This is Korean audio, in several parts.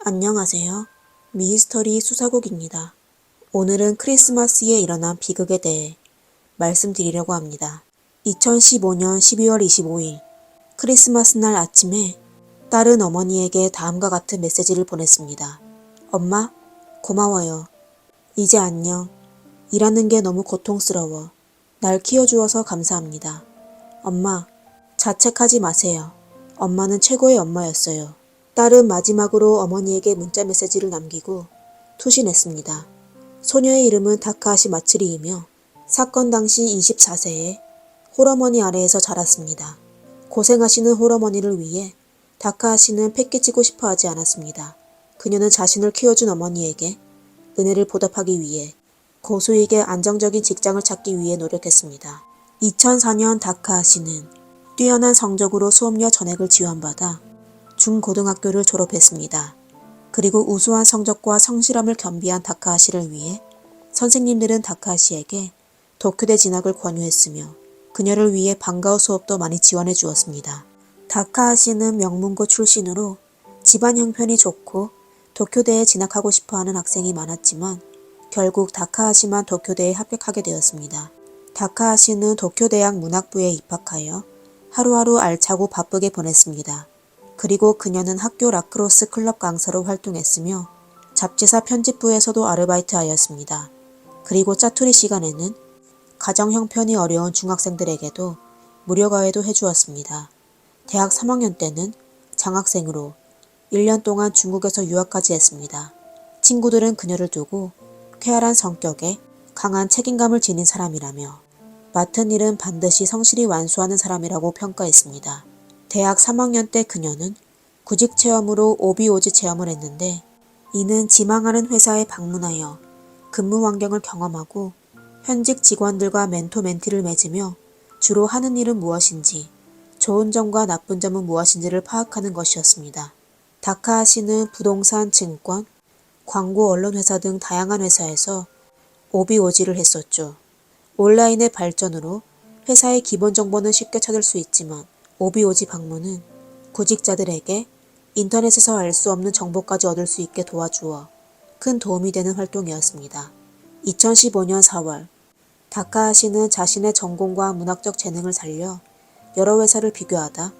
안녕하세요. 미스터리 수사국입니다. 오늘은 크리스마스에 일어난 비극에 대해 말씀드리려고 합니다. 2015년 12월 25일 크리스마스 날 아침에 딸은 어머니에게 다음과 같은 메시지를 보냈습니다. 엄마, 고마워요. 이제 안녕. 일하는 게 너무 고통스러워. 날 키워주어서 감사합니다. 엄마, 자책하지 마세요. 엄마는 최고의 엄마였어요. 딸은 마지막으로 어머니에게 문자 메시지를 남기고 투신했습니다. 소녀의 이름은 다카하시 마츠리이며 사건 당시 24세에 홀어머니 아래에서 자랐습니다. 고생하시는 홀어머니를 위해 다카하시는 패기치고 싶어 하지 않았습니다. 그녀는 자신을 키워준 어머니에게 은혜를 보답하기 위해 고수익의 안정적인 직장을 찾기 위해 노력했습니다. 2004년 다카하시는 뛰어난 성적으로 수업료 전액을 지원받아 중고등학교를 졸업했습니다. 그리고 우수한 성적과 성실함을 겸비한 다카하시를 위해 선생님들은 다카하시에게 도쿄대 진학을 권유했으며 그녀를 위해 방과후 수업도 많이 지원해 주었습니다. 다카하시는 명문고 출신으로 집안 형편이 좋고 도쿄대에 진학하고 싶어하는 학생이 많았지만 결국 다카하시만 도쿄대에 합격하게 되었습니다. 다카하시는 도쿄대학 문학부에 입학하여 하루하루 알차고 바쁘게 보냈습니다. 그리고 그녀는 학교 라크로스 클럽 강사로 활동했으며 잡지사 편집부에서도 아르바이트하였습니다. 그리고 짜투리 시간에는 가정 형편이 어려운 중학생들에게도 무료 과외도 해주었습니다. 대학 3학년 때는 장학생으로 1년 동안 중국에서 유학까지 했습니다. 친구들은 그녀를 두고 쾌활한 성격에 강한 책임감을 지닌 사람이라며 맡은 일은 반드시 성실히 완수하는 사람이라고 평가했습니다. 대학 3학년 때 그녀는 구직 체험으로 오비오지 체험을 했는데 이는 지망하는 회사에 방문하여 근무 환경을 경험하고 현직 직원들과 멘토 멘티를 맺으며 주로 하는 일은 무엇인지, 좋은 점과 나쁜 점은 무엇인지를 파악하는 것이었습니다. 다카하시는 부동산, 증권, 광고, 언론회사 등 다양한 회사에서 오비오지를 했었죠. 온라인의 발전으로 회사의 기본 정보는 쉽게 찾을 수 있지만 오비오지 방문은 구직자들에게 인터넷에서 알 수 없는 정보까지 얻을 수 있게 도와주어 큰 도움이 되는 활동이었습니다. 2015년 4월 다카하시는 자신의 전공과 문학적 재능을 살려 여러 회사를 비교하다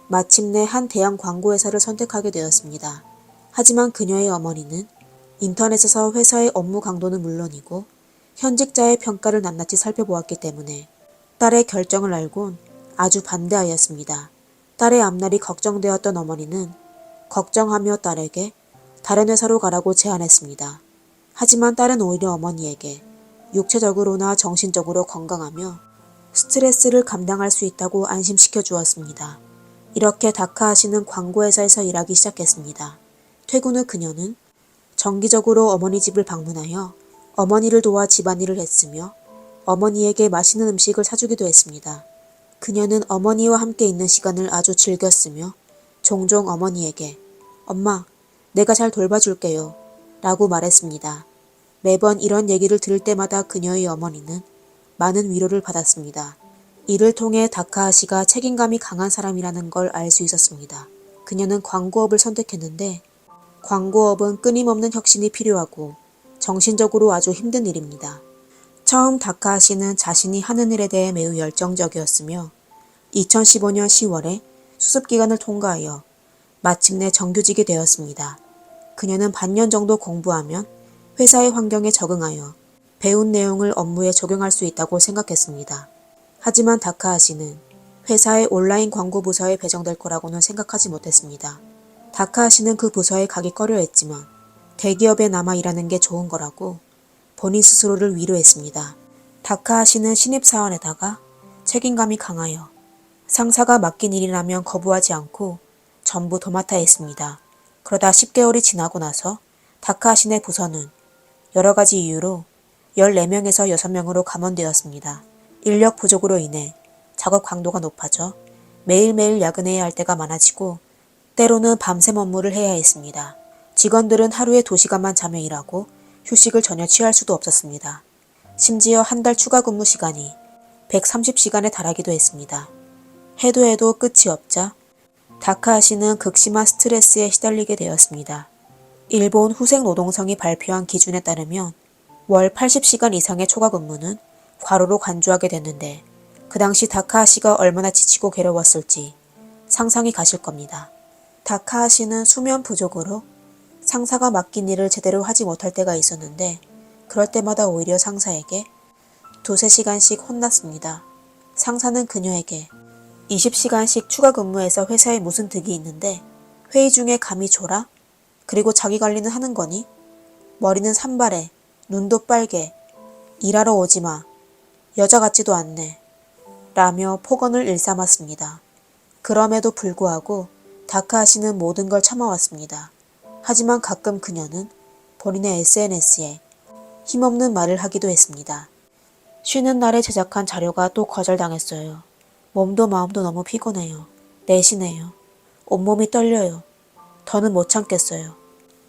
마침내 한 대형 광고회사를 선택하게 되었습니다. 하지만 그녀의 어머니는 인터넷에서 회사의 업무 강도는 물론이고 현직자의 평가를 낱낱이 살펴보았기 때문에 딸의 결정을 알곤 아주 반대하였습니다. 딸의 앞날이 걱정되었던 어머니는 걱정하며 딸에게 다른 회사로 가라고 제안했습니다. 하지만 딸은 오히려 어머니에게 육체적으로나 정신적으로 건강하며 스트레스를 감당할 수 있다고 안심시켜 주었습니다. 이렇게 다카하시는 광고회사에서 일하기 시작했습니다. 퇴근 후 그녀는 정기적으로 어머니 집을 방문하여 어머니를 도와 집안일을 했으며 어머니에게 맛있는 음식을 사주기도 했습니다. 그녀는 어머니와 함께 있는 시간을 아주 즐겼으며 종종 어머니에게 엄마, 내가 잘 돌봐줄게요 라고 말했습니다. 매번 이런 얘기를 들을 때마다 그녀의 어머니는 많은 위로를 받았습니다. 이를 통해 다카하시가 책임감이 강한 사람이라는 걸 알 수 있었습니다. 그녀는 광고업을 선택했는데 광고업은 끊임없는 혁신이 필요하고 정신적으로 아주 힘든 일입니다. 처음 다카하시는 자신이 하는 일에 대해 매우 열정적이었으며 2015년 10월에 수습기간을 통과하여 마침내 정규직이 되었습니다. 그녀는 반년 정도 공부하면 회사의 환경에 적응하여 배운 내용을 업무에 적용할 수 있다고 생각했습니다. 하지만 다카하시는 회사의 온라인 광고 부서에 배정될 거라고는 생각하지 못했습니다. 다카하시는 그 부서에 가기 꺼려했지만 대기업에 남아 일하는 게 좋은 거라고 본인 스스로를 위로했습니다. 다카하시는 신입사원에다가 책임감이 강하여 상사가 맡긴 일이라면 거부하지 않고 전부 도맡아 했습니다. 그러다 10개월이 지나고 나서 다카하시네 부서는 여러 가지 이유로 14명에서 6명으로 감원되었습니다. 인력 부족으로 인해 작업 강도가 높아져 매일매일 야근해야 할 때가 많아지고 때로는 밤샘 업무를 해야 했습니다. 직원들은 하루에 2시간만 자며 일하고 휴식을 전혀 취할 수도 없었습니다. 심지어 한 달 추가 근무 시간이 130시간에 달하기도 했습니다. 해도 끝이 없자 다카하시는 극심한 스트레스에 시달리게 되었습니다. 일본 후생노동성이 발표한 기준에 따르면 월 80시간 이상의 초과 근무는 과로로 간주하게 됐는데 그 당시 다카하시가 얼마나 지치고 괴로웠을지 상상이 가실 겁니다. 다카하시는 수면 부족으로 상사가 맡긴 일을 제대로 하지 못할 때가 있었는데 그럴 때마다 오히려 상사에게 두세 시간씩 혼났습니다. 상사는 그녀에게 20시간씩 추가 근무해서 회사에 무슨 득이 있는데 회의 중에 감이 졸아? 그리고 자기 관리는 하는 거니? 머리는 산발해, 눈도 빨개, 일하러 오지 마, 여자 같지도 않네 라며 폭언을 일삼았습니다. 그럼에도 불구하고 다카하시는 모든 걸 참아왔습니다. 하지만 가끔 그녀는 본인의 SNS에 힘없는 말을 하기도 했습니다. 쉬는 날에 제작한 자료가 또 거절당했어요. 몸도 마음도 너무 피곤해요. 내쉬네요. 온몸이 떨려요. 더는 못 참겠어요.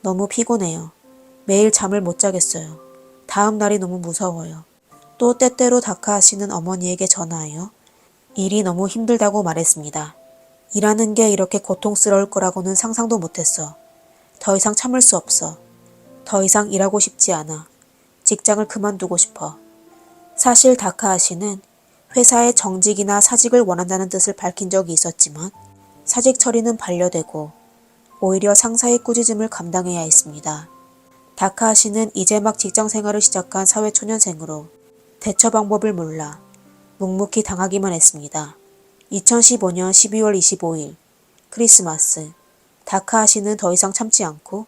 너무 피곤해요. 매일 잠을 못 자겠어요. 다음 날이 너무 무서워요. 또 때때로 다카하시는 어머니에게 전화하여 일이 너무 힘들다고 말했습니다. 일하는 게 이렇게 고통스러울 거라고는 상상도 못했어. 더 이상 참을 수 없어. 더 이상 일하고 싶지 않아. 직장을 그만두고 싶어. 사실 다카하시는 회사의 정직이나 사직을 원한다는 뜻을 밝힌 적이 있었지만 사직 처리는 반려되고 오히려 상사의 꾸짖음을 감당해야 했습니다. 다카하시는 이제 막 직장 생활을 시작한 사회초년생으로 대처 방법을 몰라 묵묵히 당하기만 했습니다. 2015년 12월 25일 크리스마스 다카하시는 더 이상 참지 않고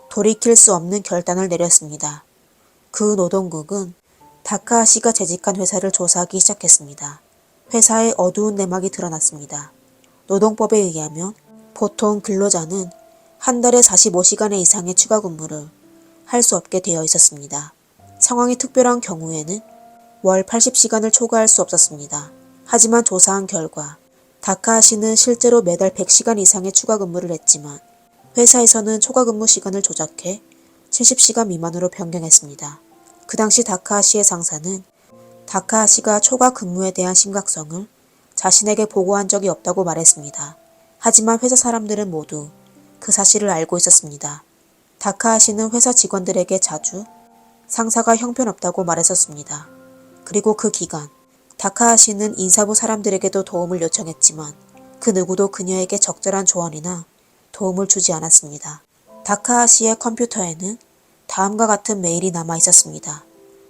돌이킬 수 없는 결단을 내렸습니다. 그 노동국은 다카하시가 재직한 회사를 조사하기 시작했습니다. 회사의 어두운 내막이 드러났습니다. 노동법에 의하면 보통 근로자는 한 달에 45시간의 이상의 추가 근무를 할 수 없게 되어 있었습니다. 상황이 특별한 경우에는 월 80시간을 초과할 수 없었습니다. 하지만 조사한 결과 다카하시는 실제로 매달 100시간 이상의 추가 근무를 했지만 회사에서는 초과 근무 시간을 조작해 70시간 미만으로 변경했습니다. 그 당시 다카하시의 상사는 다카하시가 초과 근무에 대한 심각성을 자신에게 보고한 적이 없다고 말했습니다. 하지만 회사 사람들은 모두 그 사실을 알고 있었습니다. 다카하시는 회사 직원들에게 자주 상사가 형편없다고 말했었습니다. 그리고 그 기간 다카하시는 인사부 사람들에게도 도움을 요청했지만 그 누구도 그녀에게 적절한 조언이나 도움을 주지 않았습니다. 다카하시의 컴퓨터에는 다음과 같은 메일이 남아 있었습니다.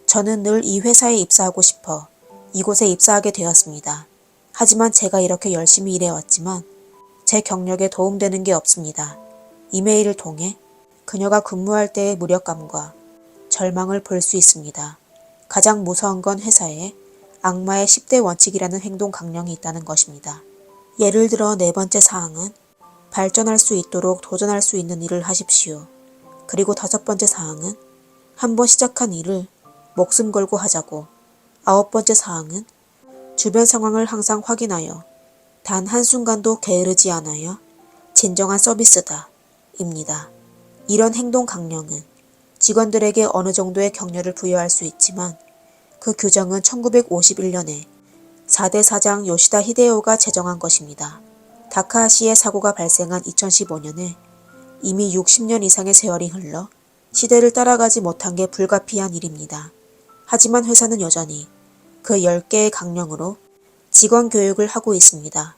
저는 늘 이 회사에 입사하고 싶어 이곳에 입사하게 되었습니다. 하지만 제가 이렇게 열심히 일해왔지만 제 경력에 도움되는 게 없습니다. 이메일을 통해 그녀가 근무할 때의 무력감과 절망을 볼 수 있습니다. 가장 무서운 건 회사에 악마의 10대 원칙이라는 행동 강령이 있다는 것입니다. 예를 들어 네 번째 사항은 발전할 수 있도록 도전할 수 있는 일을 하십시오. 그리고 다섯 번째 사항은 한번 시작한 일을 목숨 걸고 하자고. 아홉 번째 사항은 주변 상황을 항상 확인하여 단 한순간도 게으르지 않아야 진정한 서비스다. 입니다. 이런 행동 강령은 직원들에게 어느 정도의 격려를 부여할 수 있지만 그 규정은 1951년에 4대 사장 요시다 히데요가 제정한 것입니다. 다카하시의 사고가 발생한 2015년에 이미 60년 이상의 세월이 흘러 시대를 따라가지 못한 게 불가피한 일입니다. 하지만 회사는 여전히 그 10개의 강령으로 직원 교육을 하고 있습니다.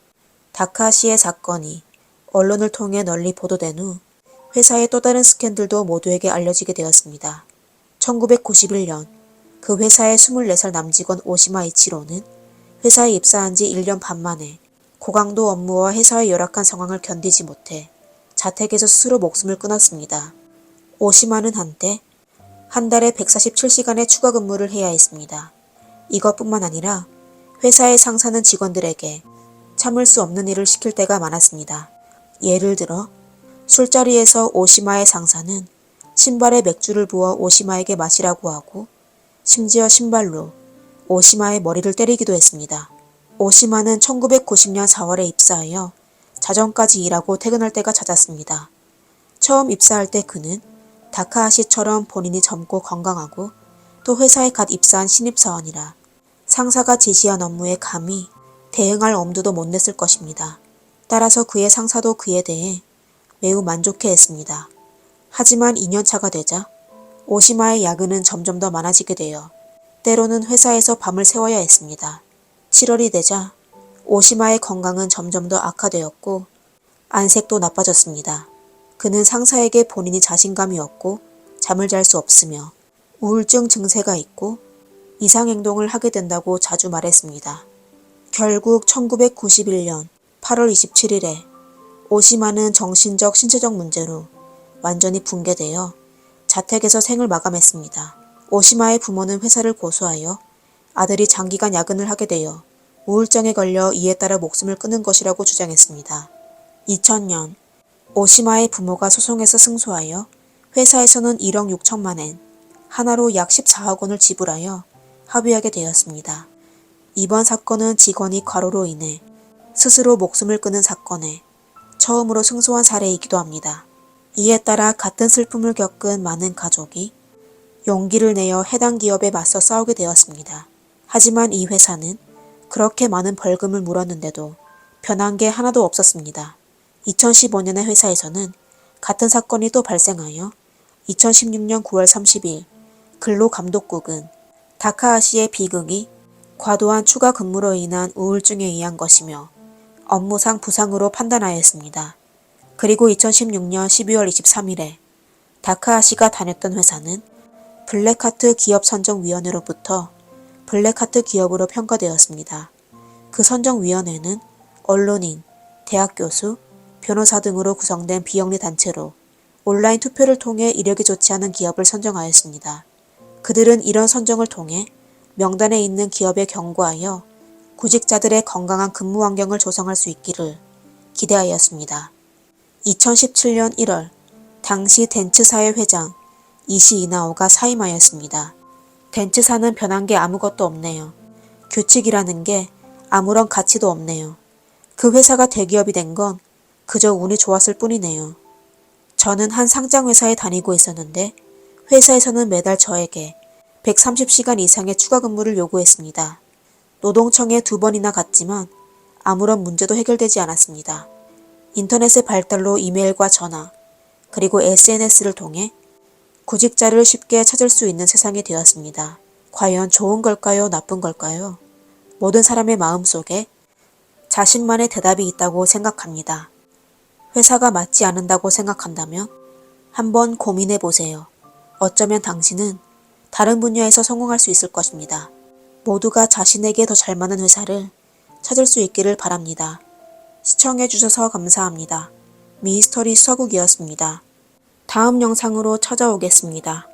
다카하시의 사건이 언론을 통해 널리 보도된 후 회사의 또 다른 스캔들도 모두에게 알려지게 되었습니다. 1991년 그 회사의 24살 남직원 오시마 이치로는 회사에 입사한 지 1년 반 만에 고강도 업무와 회사의 열악한 상황을 견디지 못해 자택에서 스스로 목숨을 끊었습니다. 오시마는 한때 한 달에 147시간의 추가 근무를 해야 했습니다. 이것뿐만 아니라 회사의 상사는 직원들에게 참을 수 없는 일을 시킬 때가 많았습니다. 예를 들어 술자리에서 오시마의 상사는 신발에 맥주를 부어 오시마에게 마시라고 하고 심지어 신발로 오시마의 머리를 때리기도 했습니다. 오시마는 1990년 4월에 입사하여 자정까지 일하고 퇴근할 때가 잦았습니다. 처음 입사할 때 그는 다카하시처럼 본인이 젊고 건강하고 또 회사에 갓 입사한 신입사원이라 상사가 지시한 업무에 감히 대응할 엄두도 못 냈을 것입니다. 따라서 그의 상사도 그에 대해 매우 만족해했습니다. 하지만 2년차가 되자 오시마의 야근은 점점 더 많아지게 되어 때로는 회사에서 밤을 새워야 했습니다. 7월이 되자 오시마의 건강은 점점 더 악화되었고 안색도 나빠졌습니다. 그는 상사에게 본인이 자신감이 없고 잠을 잘 수 없으며 우울증 증세가 있고 이상행동을 하게 된다고 자주 말했습니다. 결국 1991년 8월 27일에 오시마는 정신적, 신체적 문제로 완전히 붕괴되어 자택에서 생을 마감했습니다. 오시마의 부모는 회사를 고소하여 아들이 장기간 야근을 하게 되어 우울증에 걸려 이에 따라 목숨을 끊은 것이라고 주장했습니다. 2000년 오시마의 부모가 소송에서 승소하여 회사에서는 1억 6천만 엔, 하나로 약 14억 원을 지불하여 합의하게 되었습니다. 이번 사건은 직원이 과로로 인해 스스로 목숨을 끊은 사건에 처음으로 승소한 사례이기도 합니다. 이에 따라 같은 슬픔을 겪은 많은 가족이 용기를 내어 해당 기업에 맞서 싸우게 되었습니다. 하지만 이 회사는 그렇게 많은 벌금을 물었는데도 변한 게 하나도 없었습니다. 2015년의 회사에서는 같은 사건이 또 발생하여 2016년 9월 30일 근로감독국은 다카하시의 비극이 과도한 추가 근무로 인한 우울증에 의한 것이며 업무상 부상으로 판단하였습니다. 그리고 2016년 12월 23일에 다카하시가 다녔던 회사는 블랙하트 기업선정위원회로부터 블랙하트 기업으로 평가되었습니다. 그 선정위원회는 언론인, 대학 교수, 변호사 등으로 구성된 비영리 단체로 온라인 투표를 통해 이력이 좋지 않은 기업을 선정하였습니다. 그들은 이런 선정을 통해 명단에 있는 기업에 경고하여 구직자들의 건강한 근무 환경을 조성할 수 있기를 기대하였습니다. 2017년 1월 당시 덴츠사의 회장 이시 이나오가 사임하였습니다. 덴츠사는 변한 게 아무것도 없네요. 규칙이라는 게 아무런 가치도 없네요. 그 회사가 대기업이 된 건 그저 운이 좋았을 뿐이네요. 저는 한 상장회사에 다니고 있었는데 회사에서는 매달 저에게 130시간 이상의 추가 근무를 요구했습니다. 노동청에 2번이나 갔지만 아무런 문제도 해결되지 않았습니다. 인터넷의 발달로 이메일과 전화, 그리고 SNS를 통해 구직자를 쉽게 찾을 수 있는 세상이 되었습니다. 과연 좋은 걸까요? 나쁜 걸까요? 모든 사람의 마음속에 자신만의 대답이 있다고 생각합니다. 회사가 맞지 않는다고 생각한다면 한번 고민해 보세요. 어쩌면 당신은 다른 분야에서 성공할 수 있을 것입니다. 모두가 자신에게 더 잘 맞는 회사를 찾을 수 있기를 바랍니다. 시청해 주셔서 감사합니다. 미스터리 수사국이었습니다. 다음 영상으로 찾아오겠습니다.